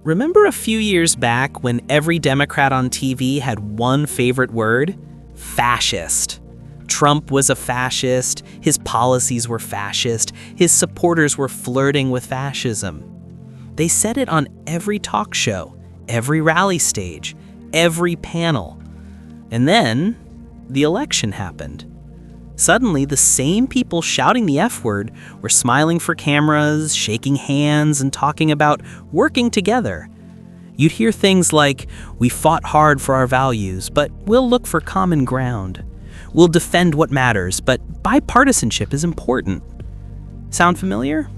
Remember a few years back when every Democrat on TV had one favorite word? Fascist. Trump was a fascist, his policies were fascist, his supporters were flirting with fascism. They said it on every talk show, every rally stage, every panel. And then, the election happened. Suddenly, the same people shouting the F word were smiling for cameras, shaking hands, and talking about working together. You'd hear things like, "We fought hard for our values, but we'll look for common ground. We'll defend what matters, but bipartisanship is important." Sound familiar?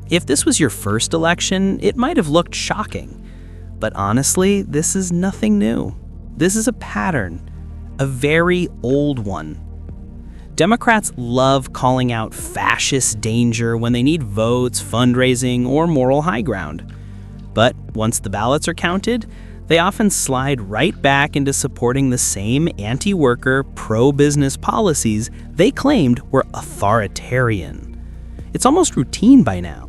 If this was your first election, it might have looked shocking. But honestly, this is nothing new. This is a pattern, a very old one. Democrats love calling out fascist danger when they need votes, fundraising, or moral high ground. But once the ballots are counted, they often slide right back into supporting the same anti-worker, pro-business policies they claimed were authoritarian. It's almost routine by now.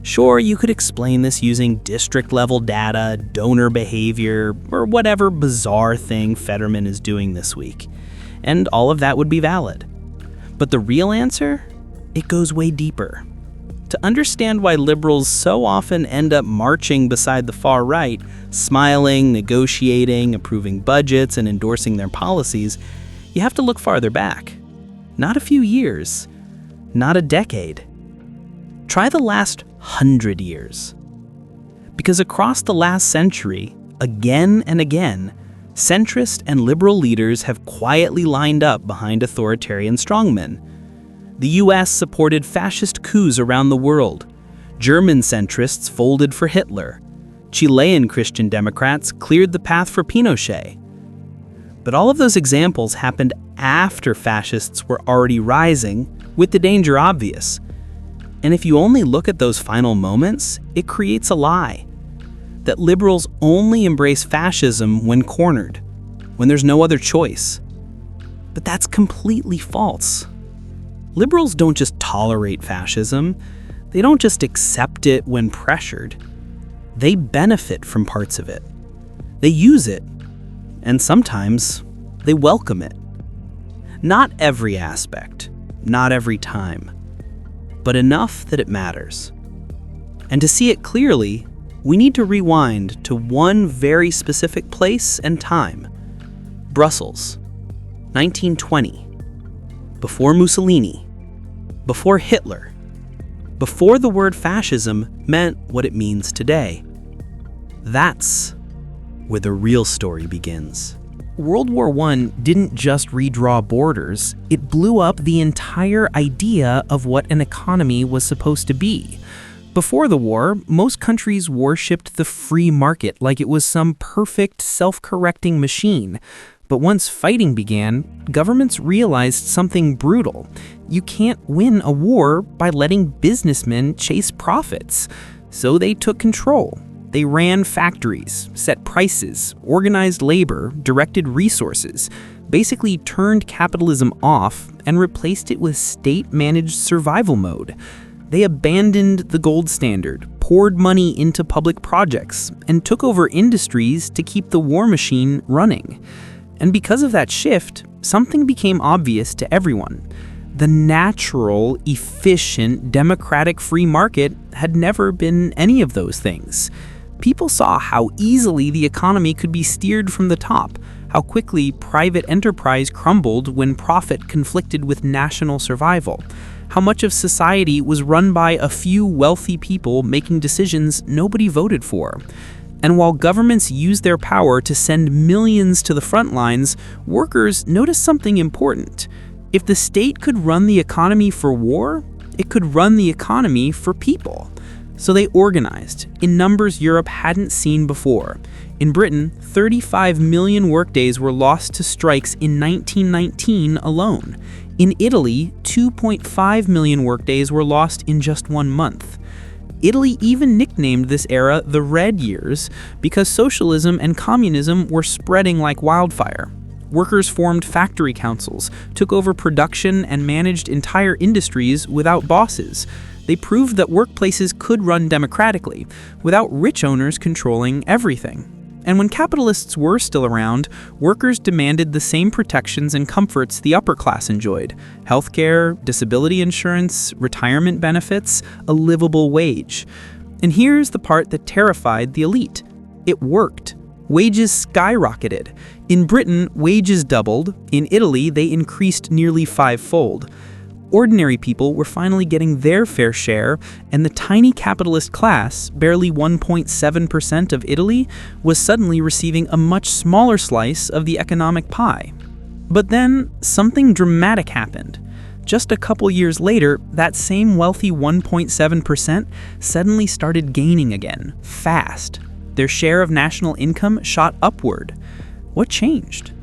Sure, you could explain this using district-level data, donor behavior, or whatever bizarre thing Fetterman is doing this week. And all of that would be valid. But the real answer? It goes way deeper. To understand why liberals so often end up marching beside the far right, smiling, negotiating, approving budgets, and endorsing their policies, you have to look farther back. Not a few years. Not a decade. Try the last 100 years. Because across the last century, again and again, centrist and liberal leaders have quietly lined up behind authoritarian strongmen. The US supported fascist coups around the world. German centrists folded for Hitler. Chilean Christian Democrats cleared the path for Pinochet. But all of those examples happened after fascists were already rising, with the danger obvious. And if you only look at those final moments, it creates a lie. That liberals only embrace fascism when cornered, when there's no other choice. But that's completely false. Liberals don't just tolerate fascism. They don't just accept it when pressured. They benefit from parts of it. They use it. And sometimes they welcome it. Not every aspect, not every time, but enough that it matters. And to see it clearly, we need to rewind to one very specific place and time. Brussels, 1920. Before Mussolini. Before Hitler. Before the word fascism meant what it means today. That's where the real story begins. World War I didn't just redraw borders, it blew up the entire idea of what an economy was supposed to be. Before the war, most countries worshipped the free market like it was some perfect, self-correcting machine. But once fighting began, governments realized something brutal. You can't win a war by letting businessmen chase profits. So they took control. They ran factories, set prices, organized labor, directed resources, basically turned capitalism off and replaced it with state-managed survival mode. They abandoned the gold standard, poured money into public projects, and took over industries to keep the war machine running. And because of that shift, something became obvious to everyone. The natural, efficient, democratic free market had never been any of those things. People saw how easily the economy could be steered from the top, how quickly private enterprise crumbled when profit conflicted with national survival, how much of society was run by a few wealthy people making decisions nobody voted for. And while governments used their power to send millions to the front lines, workers noticed something important. If the state could run the economy for war, it could run the economy for people. So they organized, in numbers Europe hadn't seen before. In Britain, 35 million workdays were lost to strikes in 1919 alone. In Italy, 2.5 million workdays were lost in just 1 month. Italy even nicknamed this era the Red Years because socialism and communism were spreading like wildfire. Workers formed factory councils, took over production, and managed entire industries without bosses. They proved that workplaces could run democratically, without rich owners controlling everything. And when capitalists were still around, workers demanded the same protections and comforts the upper class enjoyed: healthcare, disability insurance, retirement benefits, a livable wage. And here's the part that terrified the elite. It worked. Wages skyrocketed. In Britain, wages doubled. In Italy, they increased nearly fivefold. Ordinary people were finally getting their fair share, and the tiny capitalist class, barely 1.7% of Italy, was suddenly receiving a much smaller slice of the economic pie. But then, something dramatic happened. Just a couple years later, that same wealthy 1.7% suddenly started gaining again, fast. Their share of national income shot upward. What changed?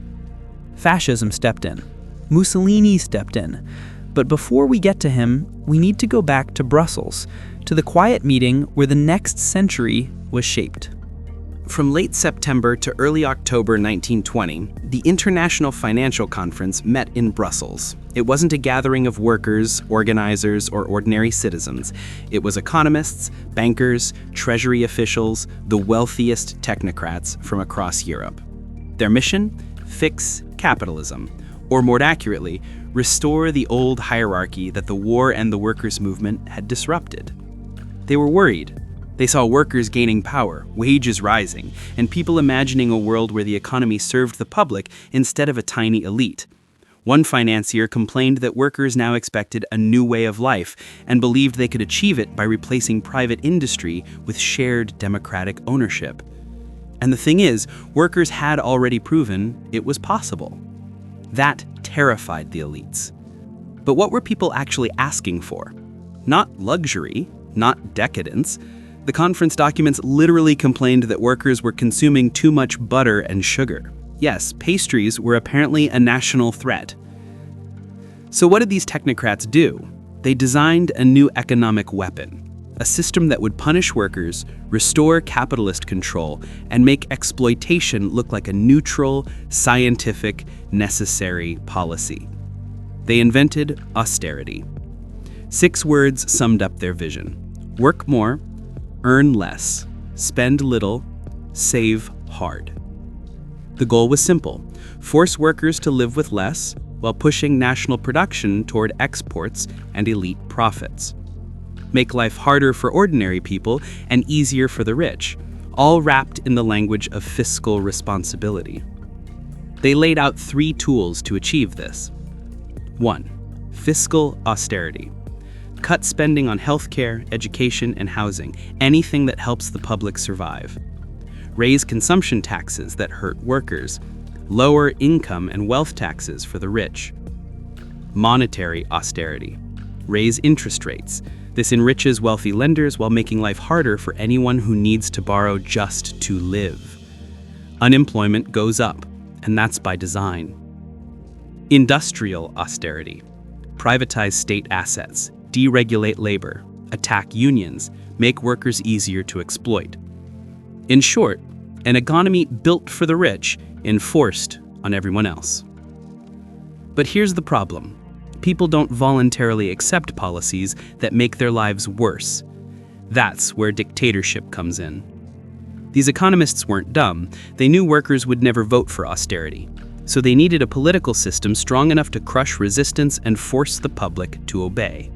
Fascism stepped in. Mussolini stepped in. But before we get to him, we need to go back to Brussels, to the quiet meeting where the next century was shaped. From late September to early October 1920, the International Financial Conference met in Brussels. It wasn't a gathering of workers, organizers, or ordinary citizens. It was economists, bankers, treasury officials, the wealthiest technocrats from across Europe. Their mission? Fix capitalism. Or more accurately, restore the old hierarchy that the war and the workers' movement had disrupted. They were worried. They saw workers gaining power, wages rising, and people imagining a world where the economy served the public instead of a tiny elite. One financier complained that workers now expected a new way of life and believed they could achieve it by replacing private industry with shared democratic ownership. And the thing is, workers had already proven it was possible. That terrified the elites. But what were people actually asking for? Not luxury, not decadence. The conference documents literally complained that workers were consuming too much butter and sugar. Yes, pastries were apparently a national threat. So what did these technocrats do? They designed a new economic weapon, a system that would punish workers, restore capitalist control, and make exploitation look like a neutral, scientific, necessary policy. They invented austerity. 6 words summed up their vision: work more, earn less, spend little, save hard. The goal was simple: force workers to live with less while pushing national production toward exports and elite profits. Make life harder for ordinary people and easier for the rich, all wrapped in the language of fiscal responsibility. They laid out 3 tools to achieve this. 1. Fiscal austerity. Cut spending on healthcare, education, and housing, anything that helps the public survive. Raise consumption taxes that hurt workers. Lower income and wealth taxes for the rich. Monetary austerity. Raise interest rates. This enriches wealthy lenders while making life harder for anyone who needs to borrow just to live. Unemployment goes up, and that's by design. Industrial austerity. Privatize state assets, deregulate labor, attack unions, make workers easier to exploit. In short, an economy built for the rich, enforced on everyone else. But here's the problem. People don't voluntarily accept policies that make their lives worse. That's where dictatorship comes in. These economists weren't dumb. They knew workers would never vote for austerity. So they needed a political system strong enough to crush resistance and force the public to obey.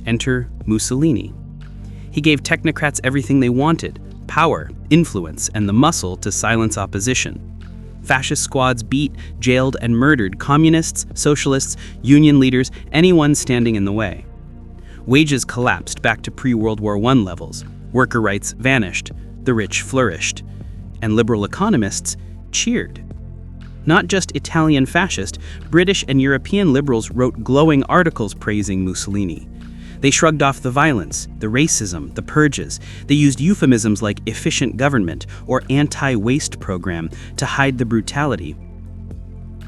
Enter Mussolini. He gave technocrats everything they wanted: power, influence, and the muscle to silence opposition. Fascist squads beat, jailed, and murdered communists, socialists, union leaders, anyone standing in the way. Wages collapsed back to pre-World War I levels. Worker rights vanished. The rich flourished. And liberal economists cheered. Not just Italian fascist, British and European liberals wrote glowing articles praising Mussolini. They shrugged off the violence, the racism, the purges. They used euphemisms like efficient government or anti-waste program to hide the brutality.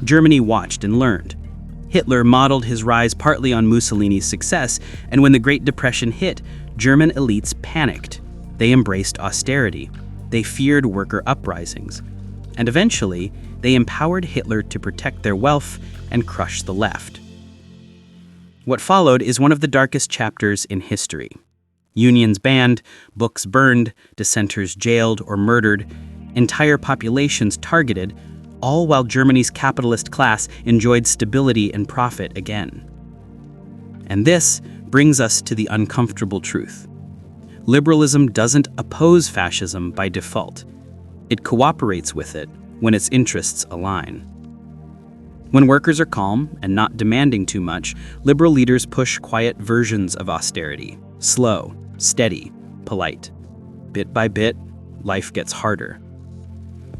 Germany watched and learned. Hitler modeled his rise partly on Mussolini's success, and when the Great Depression hit, German elites panicked. They embraced austerity. They feared worker uprisings. And eventually, they empowered Hitler to protect their wealth and crush the left. What followed is one of the darkest chapters in history. Unions banned, books burned, dissenters jailed or murdered, entire populations targeted, all while Germany's capitalist class enjoyed stability and profit again. And this brings us to the uncomfortable truth. Liberalism doesn't oppose fascism by default. It cooperates with it when its interests align. When workers are calm and not demanding too much, liberal leaders push quiet versions of austerity. Slow, steady, polite. Bit by bit, life gets harder.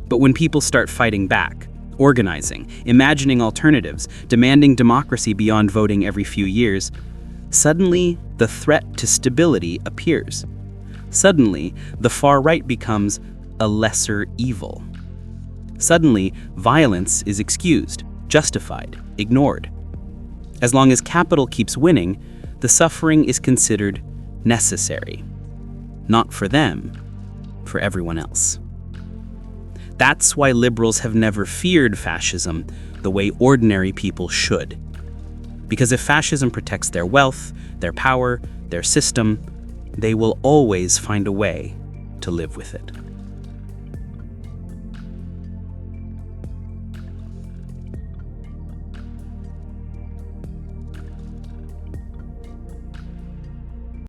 But when people start fighting back, organizing, imagining alternatives, demanding democracy beyond voting every few years, suddenly the threat to stability appears. Suddenly, the far right becomes a lesser evil. Suddenly, violence is excused, justified, ignored. As long as capital keeps winning, the suffering is considered necessary. Not for them, for everyone else. That's why liberals have never feared fascism the way ordinary people should. Because if fascism protects their wealth, their power, their system, they will always find a way to live with it.